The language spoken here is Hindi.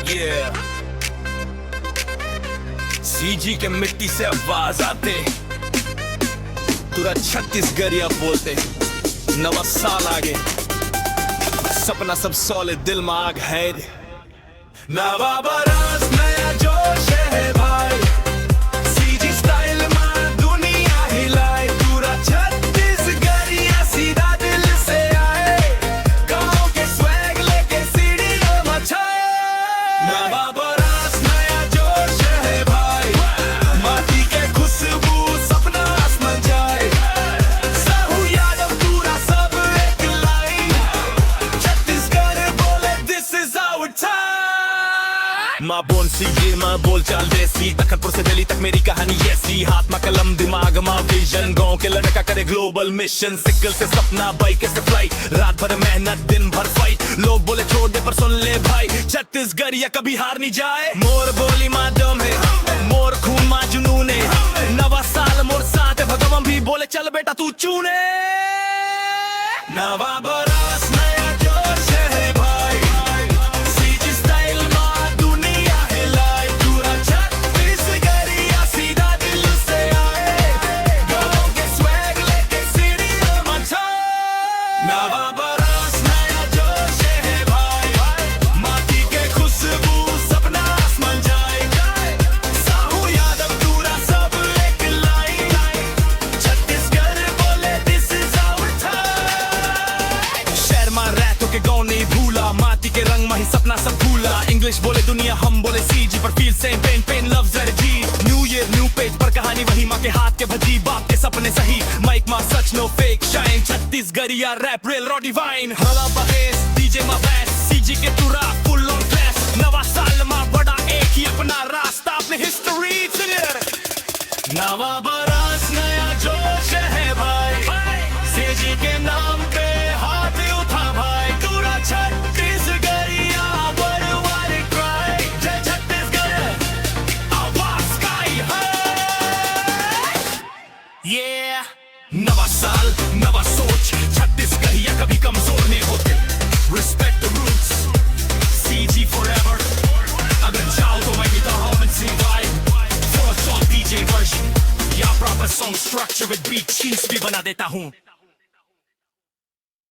Yeah. सीजी के मिट्टी से आवाज आते, पूरा छत्तीसगढ़िया बोलते, नवा साल आगे, सपना सब सॉलिड, दिल में आग है, नवा बरस नया जोश है भाई, सीजी स्टाइल में दुनिया हिलाए, पूरा छत्तीसगढ़िया सीधा दिल से आए, गाँव के स्वैग लेके सीढ़ियों मचाए, नवा बरस नया जोश है भाई, माटी के खुशबू सपना आसमान जाए, साहू यादव पूरा सब एक लाइन, छत्तीसगढ़ बोले this is our time। माँ बोन सी ये माँ बोल चाल देसी, तखतपुर से दिल्ली तक मेरी कहानी ऐसी, हाथ में कलम दिमाग में विजन, गाँव के लड़का करे ग्लोबल मिशन, सिकल से सपना बाइक से फ्लाइट, रात भर मेहनत दिन भर फाइट, लोग बोले छोड़ दे पर सुन ले भाई, छत्तीसगढ़ या कभी हार नहीं जाए, मोर बोली माँ दम है, मोर खून माँ जुनून है, नवा साल मोर साथ है, भगवान भी बोले चल बेटा तू चुने, नवा बरस नया जोश है भाई, सीजी स्टाइल में दुनिया हिलाए, पूरा छत्तीसगढ़िया सीधा दिल से आए, गाँव के स्वैग लेके सीढ़ियों मचाए, नवा बरस नया जोश है भाई, माटी के खुशबू सपना आसमान जाए, साहू यादव पूरा सब एक लाइन, छत्तीसगढ़ बोले this is our time। शहर में रहतों के गाँव नहीं भूला, माटी के रंग में ही सपना सब भूला, इंग्लिश बोले दुनिया हम बोले सीजी, पर feel same pain pain loves एट जी, न्यू ईयर न्यू पेज पर कहानी वही, माँ के हाथ के भजी बाप के सपने सही, माइक माँ सच नो फेक शाइन, छत्तीसगढ़िया रैप रियल रॉ डिवाइन, हला बहेस डीजे माँ बैस, सीजी के तुरा फुल ऑन क्लास, नवा साल माँ बड़ा एक ही अपना रास्ता, अपने हिस्ट्री क्लियर, नवा बरस नया जोश है भाई, सीजी के नाम पे हाथ उठा भाई, पूरा छत्तीसगढ़िया वर्ल्डवाइड क्राई, जय छत्तीसगढ़ आवाज का ही है, yeah। नवा साल नवा सोच, छत्तीसगढ़िया कभी कमजोर नहीं होते, respect the roots, CG forever, अगर चाहो तो मैं गिटार हूँ and sing vibe, for a song DJ version, या proper song structure with beat cheese भी बना देता हूँ।